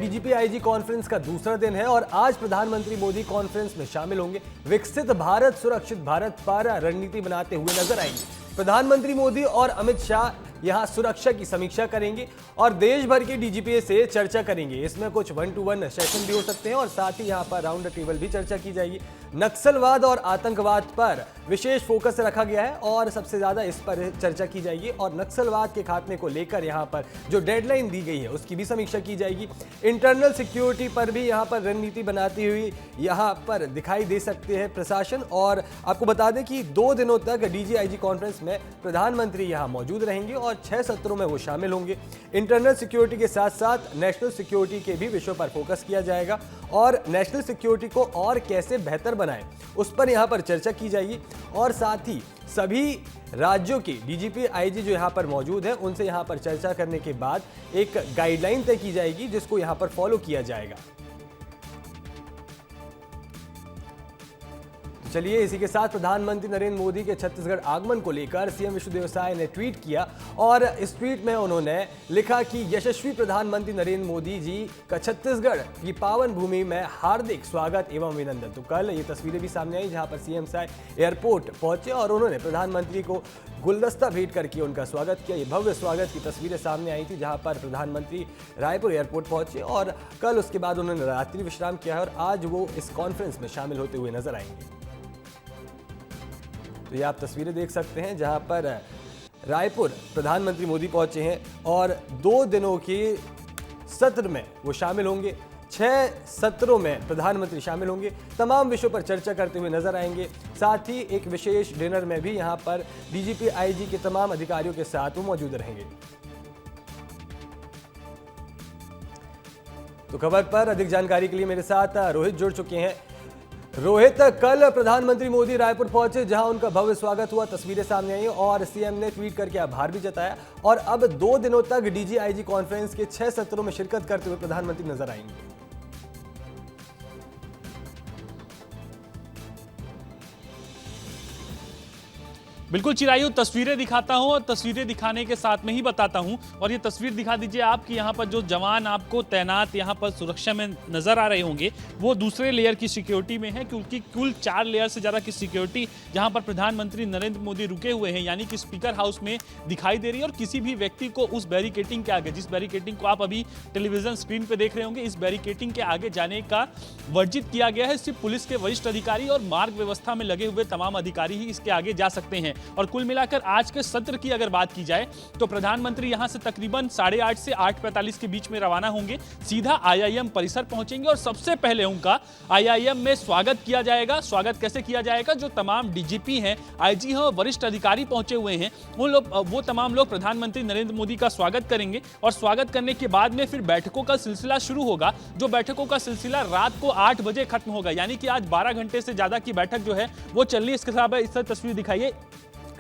DGP IG conference का दूसरा दिन है और आज प्रधानमंत्री मोदी कॉन्फ्रेंस में शामिल होंगे। विकसित भारत सुरक्षित भारत पर रणनीति बनाते हुए नजर आएंगे। प्रधानमंत्री मोदी और अमित शाह यहां सुरक्षा की समीक्षा करेंगे और देश भर के डीजीपी से चर्चा करेंगे। इसमें कुछ 1-to-1 सेशन भी हो सकते हैं और साथ ही यहां पर राउंड टेबल भी चर्चा की जाएगी। नक्सलवाद और आतंकवाद पर विशेष फोकस रखा गया है और सबसे ज्यादा इस पर चर्चा की जाएगी और नक्सलवाद के खात्मे को लेकर यहां पर जो डेडलाइन दी गई है उसकी भी समीक्षा की जाएगी। इंटरनल सिक्योरिटी पर भी यहां पर रणनीति बनाती हुई यहां पर दिखाई दे सकते हैं प्रशासन। और आपको बता दें कि 2 दिनों तक डीजीआईजी कॉन्फ्रेंस में प्रधानमंत्री यहां मौजूद रहेंगे और 6 सत्रों में वो शामिल होंगे। इंटरनल सिक्योरिटी के साथ साथ नेशनल सिक्योरिटी के भी विषयों पर फोकस किया जाएगा और नेशनल सिक्योरिटी को और कैसे बेहतर बनाएं उस पर यहां पर चर्चा की जाएगी। और साथ ही सभी राज्यों के डीजीपी आईजी जो यहां पर मौजूद हैं उनसे यहां पर चर्चा करने के बाद एक गाइडलाइन तय की जाएगी जिसको यहां पर फॉलो किया जाएगा। चलिए, इसी के साथ प्रधानमंत्री नरेंद्र मोदी के छत्तीसगढ़ आगमन को लेकर सीएम विष्णुदेव साय ने ट्वीट किया और इस ट्वीट में उन्होंने लिखा कि यशस्वी प्रधानमंत्री नरेंद्र मोदी जी का छत्तीसगढ़ की पावन भूमि में हार्दिक स्वागत एवं अभिनंदन। तो कल ये तस्वीरें भी सामने आई जहां पर सीएम साय एयरपोर्ट पहुंचे और उन्होंने प्रधानमंत्री को गुलदस्ता भेंट करके उनका स्वागत किया। ये भव्य स्वागत की तस्वीरें सामने आई थी जहां पर प्रधानमंत्री रायपुर एयरपोर्ट पहुंचे और कल उसके बाद उन्होंने रात्रि विश्राम किया है और आज वो इस कॉन्फ्रेंस में शामिल होते हुए नजर आएंगे। तो ये आप तस्वीरें देख सकते हैं जहां पर रायपुर प्रधानमंत्री मोदी पहुंचे हैं और 2 दिनों के सत्र में वो शामिल होंगे। 6 सत्रों में प्रधानमंत्री शामिल होंगे, तमाम विषयों पर चर्चा करते हुए नजर आएंगे। साथ ही एक विशेष डिनर में भी यहां पर डीजीपी आईजी के तमाम अधिकारियों के साथ वो मौजूद रहेंगे। तो खबर पर अधिक जानकारी के लिए मेरे साथ रोहित जुड़ चुके हैं। रोहित, कल प्रधानमंत्री मोदी रायपुर पहुंचे जहां उनका भव्य स्वागत हुआ, तस्वीरें सामने आई और सीएम ने ट्वीट करके आभार भी जताया और अब 2 दिनों तक डीजीआईजी कॉन्फ्रेंस के 6 सत्रों में शिरकत करते हुए प्रधानमंत्री नजर आएंगे। बिल्कुल चिरायु, तस्वीरें दिखाता हूं और तस्वीरें दिखाने के साथ में ही बताता हूं। और ये तस्वीर दिखा दीजिए आप कि यहाँ पर जो जवान आपको तैनात यहाँ पर सुरक्षा में नजर आ रहे होंगे वो दूसरे लेयर की सिक्योरिटी में है, क्योंकि कुल 4 लेयर से ज़्यादा की सिक्योरिटी जहाँ पर प्रधानमंत्री नरेंद्र मोदी रुके हुए हैं यानी कि स्पीकर हाउस में दिखाई दे रही है। और किसी भी व्यक्ति को उस बैरिकेटिंग के आगे, जिस बैरिकेटिंग को आप अभी टेलीविजन स्क्रीन पर देख रहे होंगे, इस बैरिकेटिंग के आगे जाने का वर्जित किया गया है। सिर्फ पुलिस के वरिष्ठ अधिकारी और मार्ग व्यवस्था में लगे हुए तमाम अधिकारी ही इसके आगे जा सकते हैं। और कुल मिलाकर आज के सत्र की अगर बात की जाए तो प्रधानमंत्री यहां से तकरीबन 8:30 से 8:45 के बीच में रवाना होंगे, सीधा आईआईएम परिसर पहुंचेंगे और सबसे पहले उनका आईआईएम में स्वागत किया जाएगा। स्वागत कैसे किया जाएगा? जो तमाम डीजीपी हैं, आईजी हैं और वरिष्ठ अधिकारी पहुंचे हुए हैं वो तमाम लोग प्रधानमंत्री नरेंद्र मोदी का स्वागत करेंगे और स्वागत करने के बाद में फिर बैठकों का सिलसिला शुरू होगा। जो बैठकों का सिलसिला रात को 8 बजे खत्म होगा, यानी कि आज 12 घंटे से ज्यादा की बैठक जो है वो चलनी। इसके साथ इस तस्वीर दिखाइए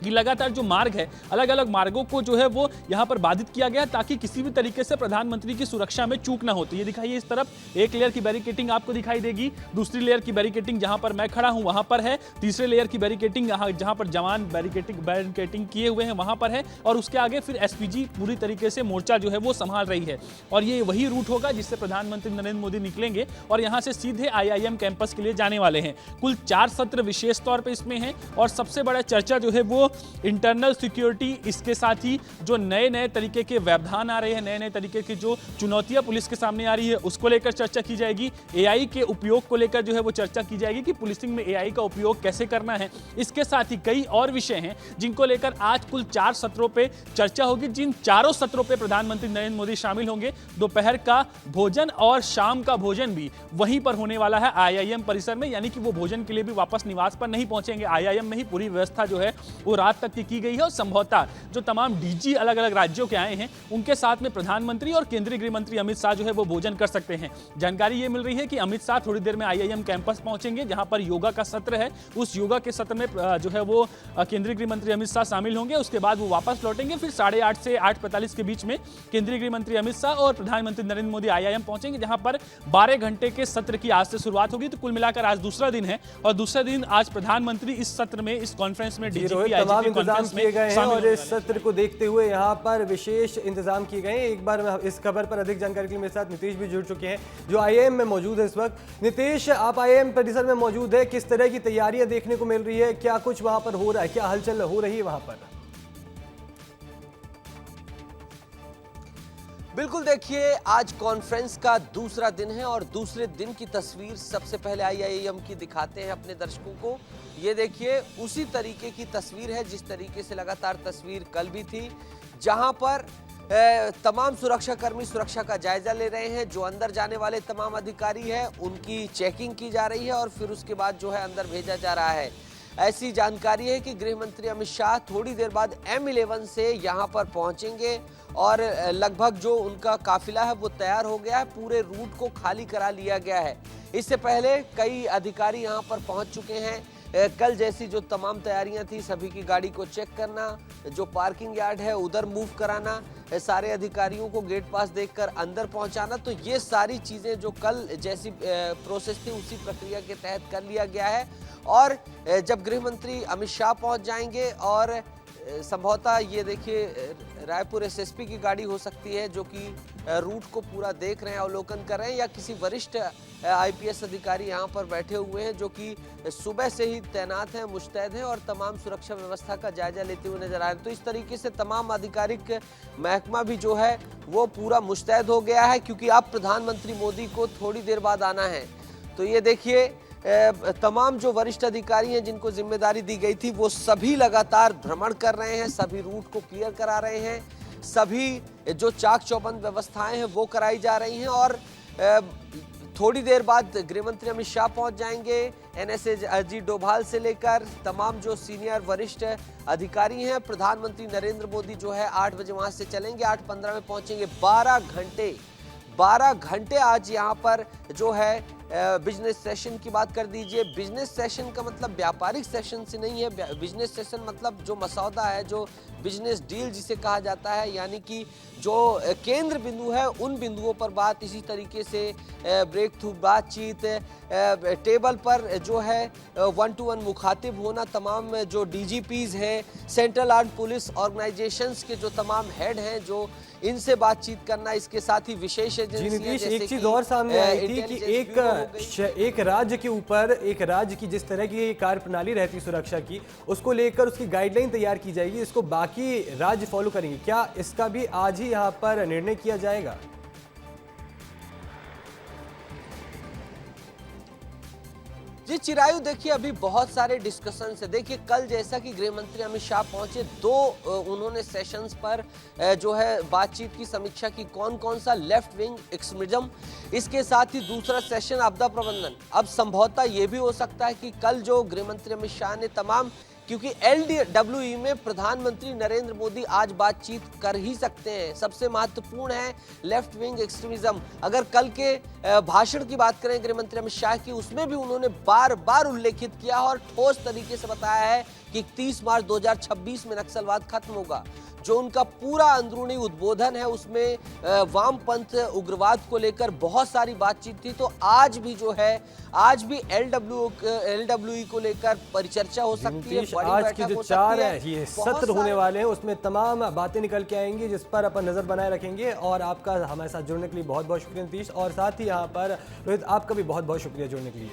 कि लगातार जो मार्ग है, अलग अलग मार्गों को जो है वो यहाँ पर बाधित किया गया ताकि किसी भी तरीके से प्रधानमंत्री की सुरक्षा में चूक ना हो। तो ये दिखाइए, इस तरफ एक लेयर की बैरिकेटिंग आपको दिखाई देगी, दूसरी लेयर की बैरिकेटिंग जहाँ पर मैं खड़ा हूँ वहाँ पर है, तीसरे लेयर की बैरिकेटिंग जहाँ पर जवान बैरिकेटिंग किए हुए हैं वहाँ पर है और उसके आगे फिर एसपीजी पूरी तरीके से मोर्चा जो है वो संभाल रही है। और ये वही रूट होगा जिससे प्रधानमंत्री नरेंद्र मोदी निकलेंगे और यहाँ से सीधे आईआईएम कैंपस के लिए जाने वाले हैं। कुल 4 सत्र विशेष तौर पर इसमें है और सबसे बड़ा चर्चा जो है वो इंटरनल सिक्योरिटी, इसके साथ ही जो नए नए तरीके के व्यवधान आ रहे हैं, नए नए तरीके की जो चुनौतियां पुलिस के सामने आ रही है उसको लेकर चर्चा की जाएगी। एआई के उपयोग को लेकर जो है वो चर्चा की जाएगी कि पुलिसिंग में एआई का उपयोग कैसे करना है। इसके साथ ही कई और विषय हैं जिनको लेकर आज कुल 4 सत्रों पे चर्चा होगी, जिन चारों सत्रों पे प्रधानमंत्री नरेंद्र मोदी शामिल होंगे। दोपहर का भोजन और शाम का भोजन भी वहीं पर होने वाला है आईआईएम परिसर में, यानी कि वो भोजन के लिए भी वापस निवास पर नहीं पहुंचेंगे, आईआईएम में ही पूरी व्यवस्था जो है वो रात तक की गई है। और संभवतः जो तमाम डीजी अलग अलग राज्यों के आए हैं उनके साथ में प्रधानमंत्री और केंद्रीय गृह मंत्री अमित शाह जो है वो भोजन कर सकते हैं। जानकारी ये मिल रही है कि अमित शाह थोड़ी देर में आईआईएम कैंपस पहुंचेंगे जहां पर योगा का सत्र है। उस योगा के सत्र में जो है वो केंद्रीय गृह मंत्री अमित शाह शामिल होंगे। उसके बाद वो वापस लौटेंगे, फिर 8:30 से 8:45 के बीच में केंद्रीय गृह मंत्री अमित शाह और प्रधानमंत्री नरेंद्र मोदी आईआईएम पहुंचेंगे जहां पर 12 घंटे के सत्र की आज से शुरुआत होगी। तो कुल मिलाकर आज दूसरा दिन है और दूसरे दिन आज प्रधानमंत्री इस सत्र में, इस कॉन्फ्रेंस में डीजीपी तमाम DGP इंतजाम कॉन्फ्रेंस में किए गए हैं शामिल और होने इस वाले हैं। सत्र को देखते हुए यहाँ पर विशेष इंतजाम किए गए हैं। एक बार इस खबर पर अधिक जानकारी के लिए मेरे साथ नीतीश भी जुड़ चुके हैं जो आईआईएम में मौजूद है इस वक्त। नीतीश, आप आईआईएम परिसर में मौजूद है, किस तरह की तैयारियां देखने को मिल रही है, क्या कुछ वहां पर हो रहा है, क्या हलचल हो रही है वहां पर? बिल्कुल, देखिए आज कॉन्फ्रेंस का दूसरा दिन है और दूसरे दिन की तस्वीर सबसे पहले आईआईएम की दिखाते हैं अपने दर्शकों को। ये देखिए उसी तरीके की तस्वीर है जिस तरीके से लगातार तस्वीर कल भी थी, जहां पर तमाम सुरक्षाकर्मी सुरक्षा का जायजा ले रहे हैं। जो अंदर जाने वाले तमाम अधिकारी हैं उनकी चेकिंग की जा रही है और फिर उसके बाद जो है अंदर भेजा जा रहा है। ऐसी जानकारी है कि गृह मंत्री अमित शाह थोड़ी देर बाद M11 से यहां पर पहुंचेंगे और लगभग जो उनका काफिला है वो तैयार हो गया है, पूरे रूट को खाली करा लिया गया है। इससे पहले कई अधिकारी यहां पर पहुंच चुके हैं। कल जैसी जो तमाम तैयारियां थी, सभी की गाड़ी को चेक करना, जो पार्किंग यार्ड है उधर मूव कराना, सारे अधिकारियों को गेट पास देकर अंदर पहुंचाना, तो ये सारी चीजें जो कल जैसी प्रोसेस थी उसी प्रक्रिया के तहत कर लिया गया है। और जब गृह मंत्री अमित शाह पहुंच जाएंगे और संभवतः ये देखिए रायपुर एसएसपी की गाड़ी हो सकती है जो कि रूट को पूरा देख रहे हैं, अवलोकन कर रहे हैं, या किसी वरिष्ठ आईपीएस अधिकारी यहाँ पर बैठे हुए हैं जो कि सुबह से ही तैनात हैं, मुस्तैद हैं और तमाम सुरक्षा व्यवस्था का जायजा लेते हुए नजर आ रहे हैं। तो इस तरीके से तमाम आधिकारिक महकमा भी जो है वो पूरा मुस्तैद हो गया है, क्योंकि अब प्रधानमंत्री मोदी को थोड़ी देर बाद आना है। तो ये देखिए तमाम जो वरिष्ठ अधिकारी हैं जिनको जिम्मेदारी दी गई थी वो सभी लगातार भ्रमण कर रहे हैं, सभी रूट को क्लियर करा रहे हैं, सभी जो चाक चौबंद व्यवस्थाएं हैं वो कराई जा रही हैं। और थोड़ी देर बाद गृह मंत्री अमित शाह पहुंच जाएंगे। एनएसए अजीत डोभाल से लेकर तमाम जो सीनियर वरिष्ठ अधिकारी हैं, प्रधानमंत्री नरेंद्र मोदी जो है 8 बजे वहां से चलेंगे, 8:15 में पहुंचेंगे। 12 घंटे आज यहाँ पर जो है बिजनेस सेशन की बात कर दीजिए। बिजनेस सेशन का मतलब व्यापारिक सेशन से नहीं है, बिजनेस सेशन मतलब जो मसौदा है, जो बिजनेस डील जिसे कहा जाता है, यानी कि जो केंद्र बिंदु है उन बिंदुओं पर बात, इसी तरीके से ब्रेक थ्रू बातचीत, टेबल पर जो है 1-to-1 मुखातिब होना, तमाम जो डीजीपीज हैं, सेंट्रल आर्म पुलिस ऑर्गेनाइजेशंस के जो तमाम हेड हैं, जो इनसे बातचीत करना, इसके साथ ही विशेष एजेंसियां, नीतीश, एक चीज और सामने आई थी कि एक राज्य के ऊपर, एक राज्य की जिस तरह की कार्य प्रणाली रहती है सुरक्षा की, उसको लेकर उसकी गाइडलाइन तैयार की जाएगी, इसको बाकी राज्य फॉलो करेंगे। क्या इसका भी आज ही यहाँ पर निर्णय किया जाएगा? जी चिरायु, देखिए अभी बहुत सारे डिस्कशन है। देखिए कल जैसा कि गृह मंत्री अमित शाह पहुंचे, उन्होंने सेशंस पर जो है बातचीत की, समीक्षा की, कौन कौन सा लेफ्ट विंग एक्सट्रीमिज्म, इसके साथ ही दूसरा सेशन आपदा प्रबंधन। अब संभवतः ये भी हो सकता है कि कल जो गृह मंत्री अमित शाह ने तमाम, क्योंकि LWE में प्रधानमंत्री नरेंद्र मोदी आज बातचीत कर ही सकते हैं। सबसे महत्वपूर्ण है लेफ्ट विंग एक्सट्रीमिज्म। अगर कल के भाषण की बात करें गृह मंत्री अमित शाह की, उसमें भी उन्होंने बार बार उल्लेखित किया और ठोस तरीके से बताया है कि 31 मार्च 2026 में नक्सलवाद खत्म होगा। जो उनका पूरा अंदरूनी उद्बोधन है उसमें वामपंथ उग्रवाद को लेकर बहुत सारी बातचीत थी। तो आज भी जो है, आज भी LWE को लेकर परिचर्चा हो सकती है। आज की जो 4 ये सत्र होने वाले हैं उसमें तमाम बातें निकल के आएंगी जिस पर अपन नजर बनाए रखेंगे। और आपका हमारे साथ जुड़ने के लिए बहुत बहुत शुक्रिया नीतीश, और साथ ही यहाँ पर रोहित आपका भी बहुत बहुत शुक्रिया जुड़ने के लिए।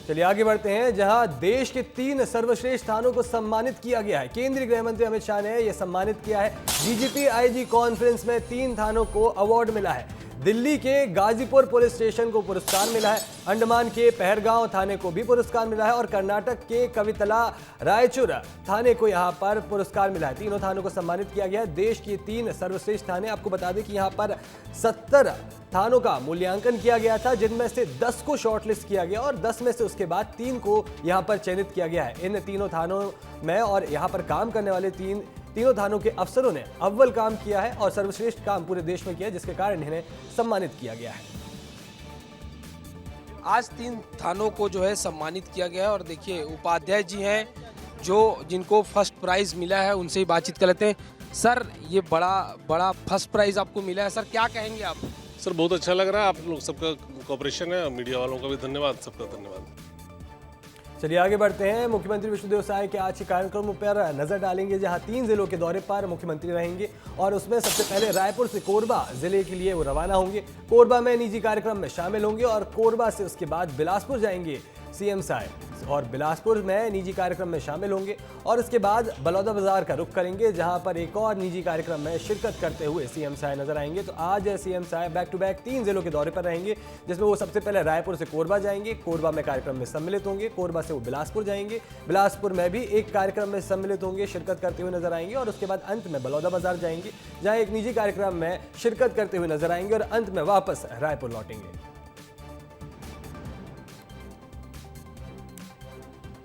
चलिए आगे बढ़ते हैं, जहां देश के 3 सर्वश्रेष्ठ थानों को सम्मानित किया गया है। केंद्रीय गृह मंत्री अमित शाह ने यह सम्मानित किया है। डीजीपी आईजी कॉन्फ्रेंस में 3 थानों को अवार्ड मिला है। दिल्ली के गाजीपुर पुलिस स्टेशन को पुरस्कार मिला है, अंडमान के पहरगांव थाने को भी पुरस्कार मिला है और कर्नाटक के कवितला रायचूर थाने को यहां पर पुरस्कार मिला है। तीनों थानों को सम्मानित किया गया है। देश के 3 सर्वश्रेष्ठ थाने, आपको बता दें कि यहां पर 70 थानों का मूल्यांकन किया गया था, जिनमें से 10 को शॉर्टलिस्ट किया गया और 10 में से उसके बाद 3 को यहां पर चयनित किया गया है। इन तीनों थानों में और यहां पर काम करने वाले तीनों थानों के अफसरों ने अव्वल काम किया है और सर्वश्रेष्ठ काम पूरे देश में किया है, जिसके कारण इन्हें सम्मानित किया गया है। आज 3 थानों को जो है सम्मानित किया गया है और देखिए उपाध्याय जी हैं जिनको फर्स्ट प्राइज मिला है, उनसे ही बातचीत कर लेते हैं। सर, ये बड़ा फर्स्ट प्राइज आपको मिला है, सर क्या कहेंगे आप? सर बहुत अच्छा लग रहा है, आप लोग सबका कोऑपरेशन है, मीडिया वालों का भी धन्यवाद, सबका धन्यवाद। चलिए आगे बढ़ते हैं। मुख्यमंत्री विष्णुदेव साय के आज के कार्यक्रमों पर नजर डालेंगे, जहां 3 जिलों के दौरे पर मुख्यमंत्री रहेंगे और उसमें सबसे पहले रायपुर से कोरबा जिले के लिए वो रवाना होंगे। कोरबा में निजी कार्यक्रम में शामिल होंगे और कोरबा से उसके बाद बिलासपुर जाएंगे सीएम साय और बिलासपुर में निजी कार्यक्रम में शामिल होंगे और उसके बाद बलौदाबाजार का रुख करेंगे, जहां पर एक और निजी कार्यक्रम में शिरकत करते हुए सीएम साय नजर आएंगे। तो आज CM Sai back to back 3 जिलों के दौरे पर रहेंगे, जिसमें वो सबसे पहले रायपुर से कोरबा जाएंगे, कोरबा में कार्यक्रम में सम्मिलित होंगे, कोरबा से वो बिलासपुर जाएंगे, बिलासपुर में भी एक कार्यक्रम में सम्मिलित होंगे, शिरकत करते हुए नजर आएंगे और उसके बाद अंत में बलौदाबाजार जाएंगे, जहां एक निजी कार्यक्रम में शिरकत करते हुए नजर आएंगे और अंत में वापस रायपुर लौटेंगे।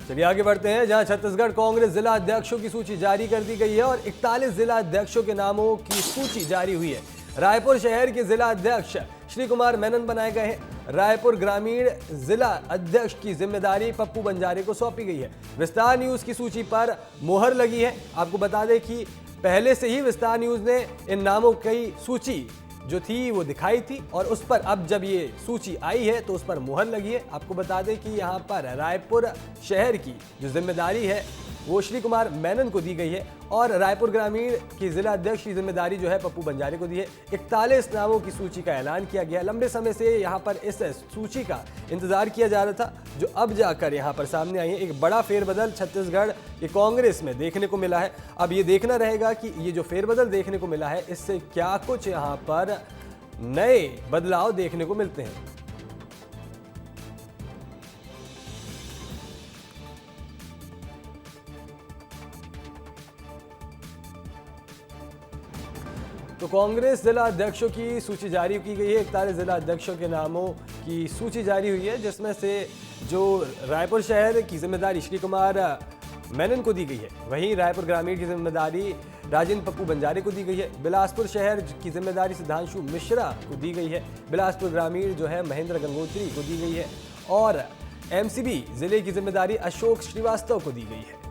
चलिए आगे बढ़ते हैं, जहां छत्तीसगढ़ कांग्रेस जिला अध्यक्षों की सूची जारी कर दी गई है और 41 जिला अध्यक्षों के नामों की सूची जारी हुई है। रायपुर शहर के जिला अध्यक्ष श्री कुमार मेनन बनाए गए हैं। रायपुर ग्रामीण जिला अध्यक्ष की जिम्मेदारी पप्पू बंजारे को सौंपी गई है। विस्तार न्यूज की सूची पर मोहर लगी है। आपको बता दें कि पहले से ही विस्तार न्यूज ने इन नामों की सूची जो थी वो दिखाई थी और उस पर अब जब ये सूची आई है तो उस पर मुहर लगी है। आपको बता दें कि यहाँ पर रायपुर शहर की जो जिम्मेदारी है वो श्री कुमार मेनन को दी गई है और रायपुर ग्रामीण की जिला अध्यक्ष की जिम्मेदारी जो है पप्पू बंजारे को दी है। 41 नामों की सूची का ऐलान किया गया। लंबे समय से यहाँ पर इस सूची का इंतजार किया जा रहा था, जो अब जाकर यहाँ पर सामने आई है। एक बड़ा फेरबदल छत्तीसगढ़ की कांग्रेस में देखने को मिला है। अब ये देखना रहेगा कि ये जो फेरबदल देखने को मिला है इससे क्या कुछ यहाँ पर नए बदलाव देखने को मिलते हैं। तो कांग्रेस जिला अध्यक्षों की सूची जारी की गई है। 41 जिला अध्यक्षों के नामों की सूची जारी हुई है, जिसमें से जो रायपुर शहर की जिम्मेदारी श्री कुमार मेनन को दी गई है, वहीं रायपुर ग्रामीण की जिम्मेदारी राजेंद्र पप्पू बंजारे को दी गई है। बिलासपुर शहर की जिम्मेदारी सिद्धांशु मिश्रा को दी गई है। बिलासपुर ग्रामीण जो है महेंद्र गंगोत्री को दी गई है और एमसीबी जिले की जिम्मेदारी अशोक श्रीवास्तव को दी गई है।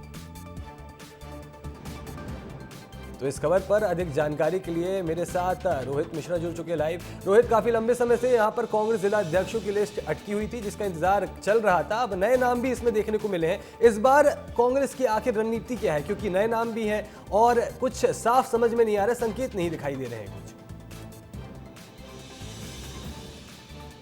तो इस खबर पर अधिक जानकारी के लिए मेरे साथ रोहित मिश्रा जुड़ चुके लाइव। रोहित, काफी लंबे समय से यहाँ पर कांग्रेस जिला अध्यक्षों की लिस्ट अटकी हुई थी, जिसका इंतजार चल रहा था। अब नए नाम भी इसमें देखने को मिले हैं। इस बार कांग्रेस की आखिर रणनीति क्या है, क्योंकि नए नाम भी हैं और कुछ साफ समझ में नहीं आ रहा, संकेत नहीं दिखाई दे रहे हैं कुछ।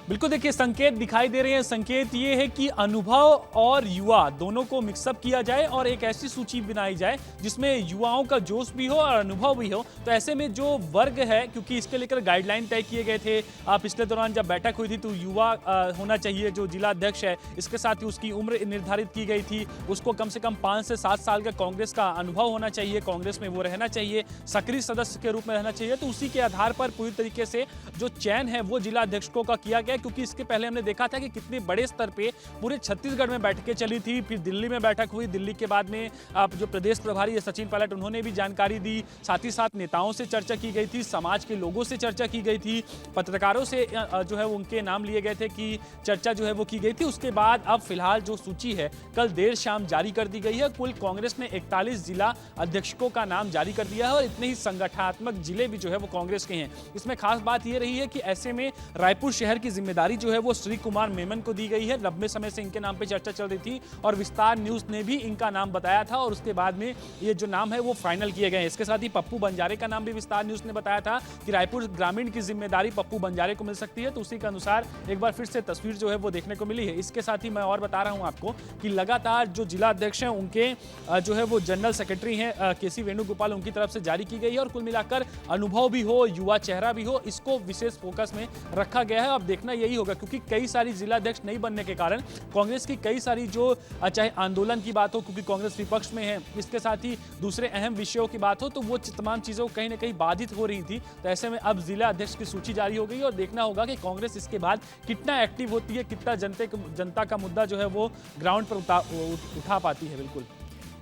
बिल्कुल, देखिए संकेत दिखाई दे रहे हैं। संकेत ये है कि अनुभव और युवा दोनों को मिक्सअप किया जाए और एक ऐसी सूची बनाई जाए जिसमें युवाओं का जोश भी हो और अनुभव भी हो। तो ऐसे में जो वर्ग है, क्योंकि इसके लेकर गाइडलाइन तय किए गए थे पिछले दौरान जब बैठक हुई थी, तो युवा होना चाहिए जो जिला अध्यक्ष है। इसके साथ ही उसकी उम्र निर्धारित की गई थी, उसको कम से कम 5 से 7 साल का कांग्रेस का अनुभव होना चाहिए, कांग्रेस में वो रहना चाहिए, सक्रिय सदस्य के रूप में रहना चाहिए। तो उसी के आधार पर पूरी तरीके से जो चयन है वो जिला अध्यक्षों का किया गया, क्योंकि इसके पहले हमने देखा था कि कितने बड़े स्तर पे पूरे छत्तीसगढ़ में बैठकें चली थी, फिर दिल्ली में बैठक हुई। दिल्ली के बाद में जो प्रदेश प्रभारी है सचिन पायलट, उन्होंने भी जानकारी दी। साथ ही साथ नेताओं से चर्चा की गई थी, समाज के लोगों से चर्चा की गई थी, पत्रकारों से जो है उनके नाम लिए गए थे कि चर्चा जो है वो की गई थी। उसके बाद अब फिलहाल जो सूची है कल देर शाम जारी कर दी गई है। कुल कांग्रेस ने 41 जिला अध्यक्षों का नाम जारी कर दिया है और इतने ही संगठनात्मक जिले भी जो है वो कांग्रेस के हैं। इसमें खास बात यह रही है कि ऐसे में रायपुर शहर की जिम्मेदारी जो है वो श्री कुमार मेमन को दी गई है। लंबे समय से इनके नाम पे चर्चा चल रही थी और विस्तार न्यूज ने भी इनका नाम बताया था और उसके बाद में ये जो नाम है वो फाइनल किए गए। इसके साथ ही पप्पू बंजारे का नाम भी विस्तार न्यूज ने बताया था कि रायपुर ग्रामीण की जिम्मेदारी पप्पू बंजारे को मिल सकती है। तो उसी के अनुसार एक बार फिर से तस्वीर जो है वो देखने को मिली है। इसके साथ ही मैं और बता रहा हूं आपको कि लगातार जो जिला अध्यक्ष हैं उनके जो है वो जनरल सेक्रेटरी हैं केसी वेणुगोपाल, उनकी तरफ से जारी की गई है और कुल मिलाकर अनुभव भी हो, युवा चेहरा भी हो, इसको विशेष फोकस में रखा गया है। अब देखना यही होगा, क्योंकि कई सारी जिला अध्यक्ष नहीं बनने के कारण कांग्रेस की कई सारी जो चाहे आंदोलन की बात हो, क्योंकि कांग्रेस विपक्ष में है, इसके साथ ही दूसरे अहम विषयों की बात हो, तो वो तमाम चीजों कहीं ना कहीं बाधित हो रही थी। तो ऐसे में अब जिला अध्यक्ष की सूची जारी हो गई और देखना होगा कि कांग्रेस इसके बाद कितना एक्टिव होती है, कितना जनता का मुद्दा जो है वो ग्राउंड पर उठा पाती है। बिल्कुल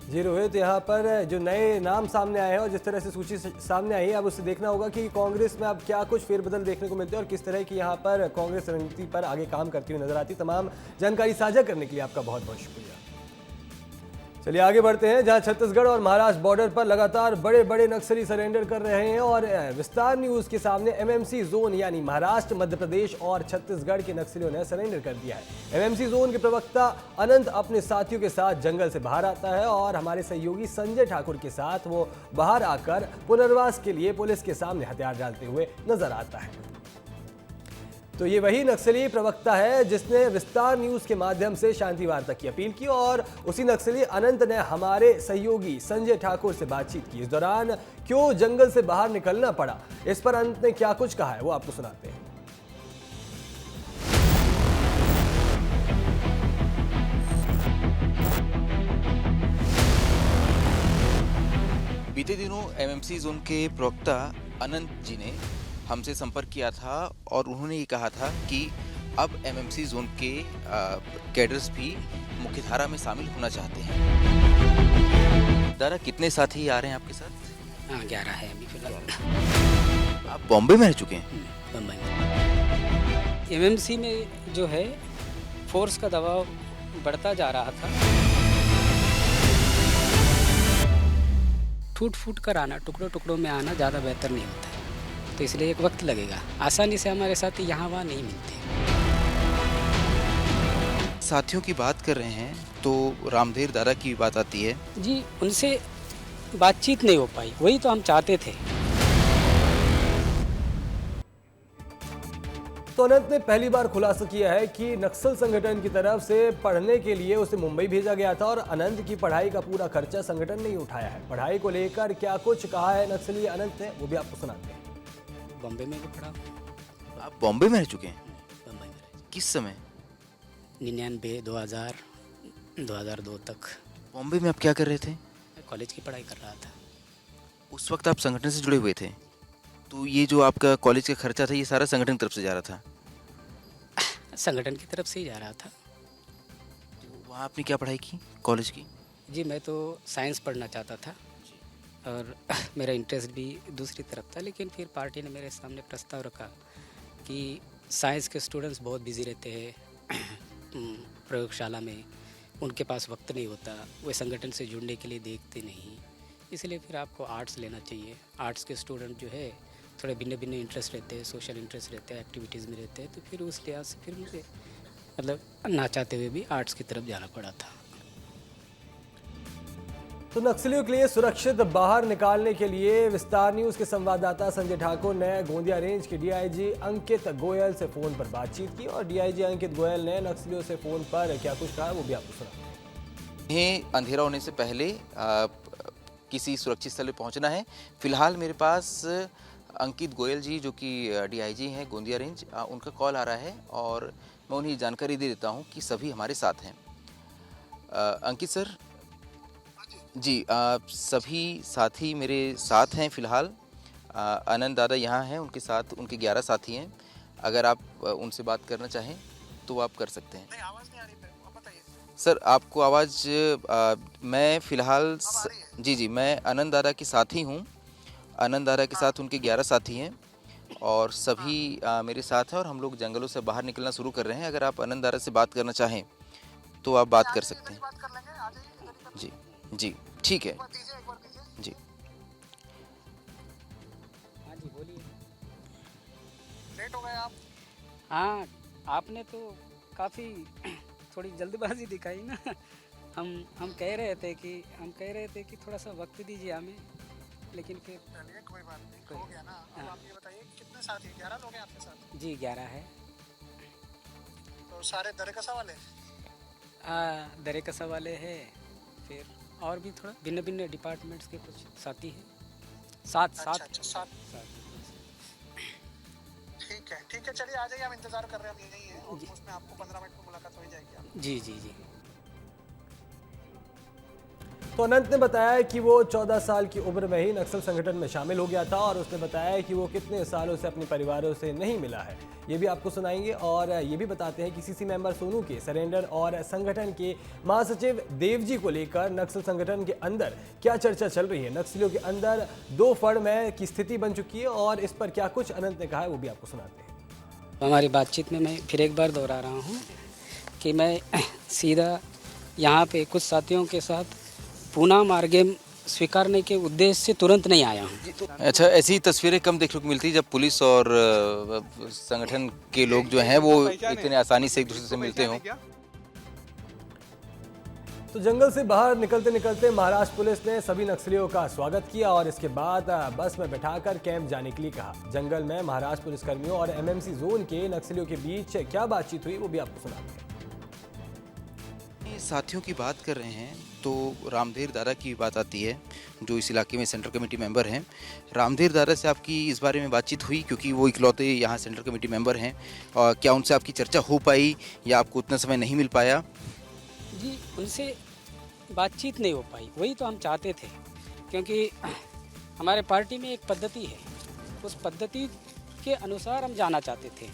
जी रोहित, यहाँ पर जो नए नाम सामने आए हैं और जिस तरह से सूची सामने आई है, अब उससे देखना होगा कि कांग्रेस में अब क्या कुछ फेरबदल देखने को मिलते हैं और किस तरह की यहाँ पर कांग्रेस रणनीति पर आगे काम करती हुई नजर आती है। तमाम जानकारी साझा करने के लिए आपका बहुत बहुत शुक्रिया। चलिए आगे बढ़ते हैं, जहां छत्तीसगढ़ और महाराष्ट्र बॉर्डर पर लगातार बड़े बड़े नक्सली सरेंडर कर रहे हैं और विस्तार न्यूज के सामने एमएमसी जोन यानी महाराष्ट्र, मध्य प्रदेश और छत्तीसगढ़ के नक्सलियों ने सरेंडर कर दिया है। एमएमसी जोन के प्रवक्ता अनंत अपने साथियों के साथ जंगल से बाहर आता है और हमारे सहयोगी संजय ठाकुर के साथ वो बाहर आकर पुनर्वास के लिए पुलिस के सामने हथियार डालते हुए नजर आता है। तो ये वही नक्सली प्रवक्ता है जिसने विस्तार न्यूज के माध्यम से शांति वार्ता की अपील की और उसी नक्सली अनंत ने हमारे सहयोगी संजय ठाकुर से बातचीत की। इस दौरान क्यों जंगल से बाहर निकलना पड़ा, इस पर अनंत ने क्या कुछ कहा है वो आपको सुनाते हैं। बीते दिनों एमएमसी जोन के प्रवक्ता अनंत जी ने हमसे संपर्क किया था और उन्होंने ये कहा था कि अब एमएमसी जोन के कैडर्स भी मुख्यधारा में शामिल होना चाहते हैं। दादा, कितने साथी आ रहे हैं आपके साथ? हाँ, 11 है अभी फिलहाल। आप बॉम्बे में रह चुके हैं? बम्बई में। एमएमसी में जो है फोर्स का दबाव बढ़ता जा रहा था। टूट फूट कर आना, टुकड़ों टुकड़ों में आना ज़्यादा बेहतर नहीं होता है, तो इसलिए एक वक्त लगेगा। आसानी से हमारे साथी यहाँ वहाँ नहीं मिलते। साथियों की बात कर रहे हैं तो रामधीर दादा की बात आती है। जी, उनसे बातचीत नहीं हो पाई, वही तो हम चाहते थे। तो अनंत ने पहली बार खुलासा किया है कि नक्सल संगठन की तरफ से पढ़ने के लिए उसे मुंबई भेजा गया था और अनंत की पढ़ाई का पूरा खर्चा संगठन ने ही उठाया है। पढ़ाई को लेकर क्या कुछ कहा है नक्सली अनंत ने, वो भी आपको सुनाते हैं। बम्बई में भी पढ़ा। आप बॉम्बे में रह चुके हैं? बम्बई में किस समय? 99, 2000, 2002 तक। बॉम्बे में आप क्या कर रहे थे? मैं कॉलेज की पढ़ाई कर रहा था। उस वक्त आप संगठन से जुड़े हुए थे, तो ये जो आपका कॉलेज का खर्चा था ये सारा संगठन की तरफ से जा रहा था? संगठन की तरफ से ही जा रहा था। तो वहाँ आपने क्या पढ़ाई की कॉलेज की? जी, मैं तो साइंस पढ़ना चाहता था और मेरा इंटरेस्ट भी दूसरी तरफ था, लेकिन फिर पार्टी ने मेरे सामने प्रस्ताव रखा कि साइंस के स्टूडेंट्स बहुत बिजी रहते हैं प्रयोगशाला में, उनके पास वक्त नहीं होता, वे संगठन से जुड़ने के लिए देखते नहीं, इसलिए फिर आपको आर्ट्स लेना चाहिए। आर्ट्स के स्टूडेंट जो है थोड़े भिन्न भिन्न इंटरेस्ट रहते हैं, सोशल इंटरेस्ट रहते हैं, एक्टिविटीज़ में रहते हैं, तो फिर उस लिहाज से फिर मुझे मतलब ना चाहते हुए भी आर्ट्स की तरफ जाना पड़ा था। तो नक्सलियों के लिए सुरक्षित बाहर निकालने के लिए विस्तार न्यूज के संवाददाता संजय ठाकुर ने गोंदिया रेंज के डीआईजी अंकित गोयल से फोन पर बातचीत की और डीआईजी अंकित गोयल ने नक्सलियों से फोन पर क्या कुछ कहा वो भी आपको सुना। इन्हें अंधेरा होने से पहले किसी सुरक्षित स्थल पर पहुंचना है। फिलहाल मेरे पास अंकित गोयल जी जो कि डीआईजी हैं गोंदिया रेंज, उनका कॉल आ रहा है और मैं उन्हें जानकारी दे देता हूं कि सभी हमारे साथ हैं। अंकित सर जी, सभी साथी मेरे साथ हैं फिलहाल। आनंद दादा यहाँ हैं, उनके साथ उनके 11 साथी हैं। अगर आप उनसे बात करना चाहें तो आप कर सकते हैं। नहीं, आवाज़ नहीं आ रही, आप बताइए। सर आपको आवाज़ मैं फ़िलहाल जी मैं आनंद दादा के साथी हूँ। आनंद दादा के साथ उनके 11 साथी हैं और सभी मेरे साथ हैं और हम लोग जंगलों से बाहर निकलना शुरू कर रहे हैं। अगर आप आनंद दादा से बात करना चाहें तो आप बात कर सकते हैं। बात कर लेंगे, आ जाइए इधर ही कर जी ठीक है एक बार दीजिए। जी। हाँ जी, बोलिए। लेट हो गए आप। हाँ, आपने तो काफ़ी थोड़ी जल्दबाजी दिखाई ना। हम कह रहे थे कि थोड़ा सा वक्त दीजिए हमें, लेकिन फिर चलिए कोई बात नहीं, हो गया ना। अब हाँ। आप ये बताइए कितने साथी? 11 लोग हैं आपके साथ? जी 11 है। तो सारे दरकसा वाले? दरे कसा वाले हैं, फिर और भी थोड़ा भिन्न भिन्न डिपार्टमेंट्स के कुछ साथी हैं। सात अच्छा, साथ। ठीक है, चलिए आ जाइए, हम इंतजार कर रहे हैं, हम यहीं हैं और उसमें आपको 15 मिनट में मुलाकात हो ही जाएगी। जी। तो अनंत ने बताया कि वो 14 साल की उम्र में ही नक्सल संगठन में शामिल हो गया था और उसने बताया कि वो कितने सालों से अपने परिवारों से नहीं मिला है, ये भी आपको सुनाएंगे। और ये भी बताते हैं कि सीसी मेंबर सोनू के सरेंडर और संगठन के महासचिव देवजी को लेकर नक्सल संगठन के अंदर क्या चर्चा चल रही है। नक्सलियों के अंदर 2 फड़ में की स्थिति बन चुकी है और इस पर क्या कुछ अनंत ने कहा है वो भी आपको सुनाते हैं। हमारी बातचीत में मैं फिर एक बार दोहरा रहा हूँ कि मैं सीधा यहाँ पे कुछ साथियों के साथ पूना मार्गेम स्वीकारने के उद्देश्य से तुरंत नहीं आया हूँ। अच्छा, ऐसी तस्वीरें कम देखने को मिलती है जब पुलिस और संगठन के लोग जो हैं वो इतने आसानी से एक दूसरे से मिलते हों। तो जंगल से बाहर निकलते निकलते महाराष्ट्र पुलिस ने सभी नक्सलियों का स्वागत किया और इसके बाद बस में बैठाकर कैंप जाने के लिए कहा। जंगल में महाराष्ट्र पुलिसकर्मियों और एमएमसी जोन के नक्सलियों के बीच क्या बातचीत हुई वो भी आपको सुनाते हैं। साथियों की बात कर रहे हैं तो रामधीर दारा की बात आती है, जो इस इलाके में सेंट्रल कमेटी मेंबर हैं। रामधीर दारा से आपकी इस बारे में बातचीत हुई क्योंकि वो इकलौते यहाँ सेंट्रल कमेटी मेंबर हैं, और क्या उनसे आपकी चर्चा हो पाई या आपको उतना समय नहीं मिल पाया? जी, उनसे बातचीत नहीं हो पाई, वही तो हम चाहते थे, क्योंकि हमारे पार्टी में एक पद्धति है, उस पद्धति के अनुसार हम जाना चाहते थे।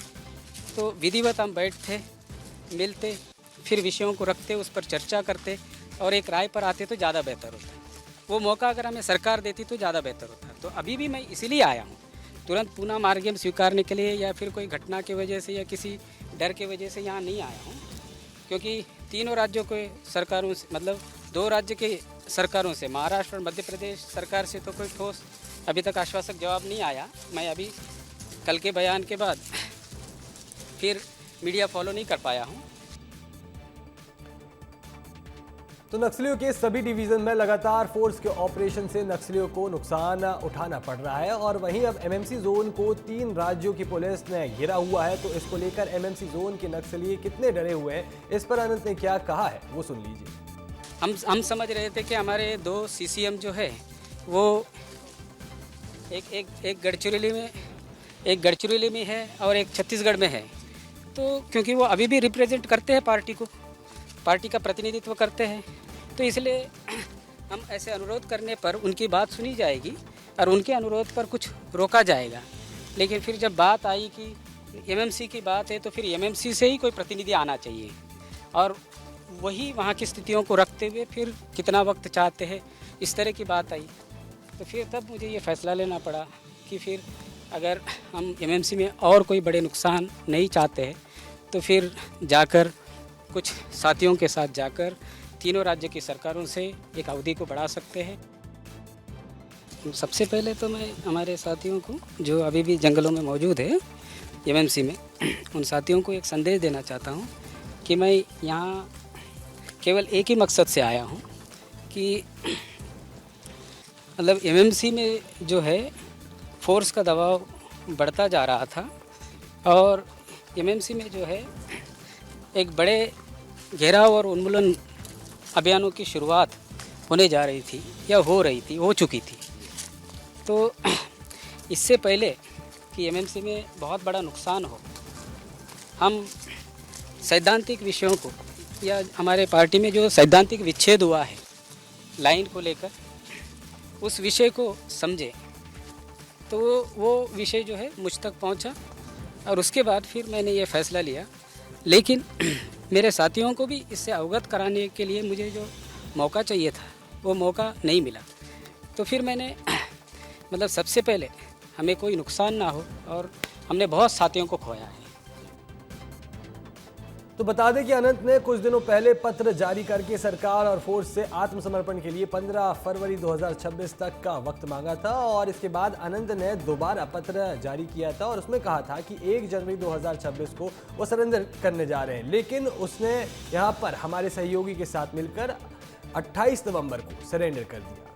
तो विधिवत हम बैठते, मिलते, फिर विषयों को रखते, उस पर चर्चा करते और एक राय पर आते तो ज़्यादा बेहतर होता। वो मौका अगर हमें सरकार देती तो ज़्यादा बेहतर होता। तो अभी भी मैं इसीलिए आया हूँ, तुरंत पूना मार्गेम स्वीकारने के लिए या फिर कोई घटना की वजह से या किसी डर की वजह से यहाँ नहीं आया हूँ, क्योंकि तीनों राज्यों के सरकारों से, मतलब 2 राज्य के सरकारों से, महाराष्ट्र और मध्य प्रदेश सरकार से तो कोई ठोस अभी तक आश्वासक जवाब नहीं आया। मैं अभी कल के बयान के बाद फिर मीडिया फॉलो नहीं कर पाया हूँ। तो नक्सलियों के सभी डिवीजन में लगातार फोर्स के ऑपरेशन से नक्सलियों को नुकसान उठाना पड़ रहा है और वहीं अब एमएमसी जोन को 3 राज्यों की पुलिस ने घेरा हुआ है। तो इसको लेकर एमएमसी जोन के नक्सली कितने डरे हुए हैं, इस पर अनंत ने क्या कहा है वो सुन लीजिए। हम समझ रहे थे कि हमारे 2 सीसीएम जो है वो एक गढ़चिरौली में है और एक छत्तीसगढ़ में है। तो क्योंकि वो अभी भी रिप्रेजेंट करते हैं पार्टी को, पार्टी का प्रतिनिधित्व करते हैं, तो इसलिए हम ऐसे अनुरोध करने पर उनकी बात सुनी जाएगी और उनके अनुरोध पर कुछ रोका जाएगा। लेकिन फिर जब बात आई कि एमएमसी की बात है तो फिर एमएमसी से ही कोई प्रतिनिधि आना चाहिए और वही वहाँ की स्थितियों को रखते हुए फिर कितना वक्त चाहते हैं, इस तरह की बात आई। तो फिर तब मुझे ये फैसला लेना पड़ा कि फिर अगर हम एमएमसी में और कोई बड़े नुकसान नहीं चाहते हैं तो फिर जाकर कुछ साथियों के साथ जाकर तीनों राज्य की सरकारों से एक अवधि को बढ़ा सकते हैं। सबसे पहले तो मैं हमारे साथियों को जो अभी भी जंगलों में मौजूद है एमएमसी में, उन साथियों को एक संदेश देना चाहता हूँ कि मैं यहाँ केवल एक ही मकसद से आया हूँ कि मतलब एमएमसी में जो है फोर्स का दबाव बढ़ता जा रहा था और एमएमसी में जो है एक बड़े घेराव और उन्मूलन अभियानों की शुरुआत होने जा रही थी या हो चुकी थी। तो इससे पहले कि एमएमसी में बहुत बड़ा नुकसान हो, हम सैद्धांतिक विषयों को या हमारे पार्टी में जो सैद्धांतिक विच्छेद हुआ है लाइन को लेकर, उस विषय को समझे। तो वो विषय जो है मुझ तक पहुंचा और उसके बाद फिर मैंने ये फैसला लिया। लेकिन मेरे साथियों को भी इससे अवगत कराने के लिए मुझे जो मौका चाहिए था वो मौका नहीं मिला। तो फिर मैंने मतलब सबसे पहले हमें कोई नुकसान ना हो, और हमने बहुत साथियों को खोया है। तो बता दें कि अनंत ने कुछ दिनों पहले पत्र जारी करके सरकार और फोर्स से आत्मसमर्पण के लिए 15 फरवरी 2026 तक का वक्त मांगा था और इसके बाद अनंत ने दोबारा पत्र जारी किया था और उसमें कहा था कि 1 जनवरी 2026 को वो सरेंडर करने जा रहे हैं। लेकिन उसने यहाँ पर हमारे सहयोगी के साथ मिलकर 28 नवंबर को सरेंडर कर दिया।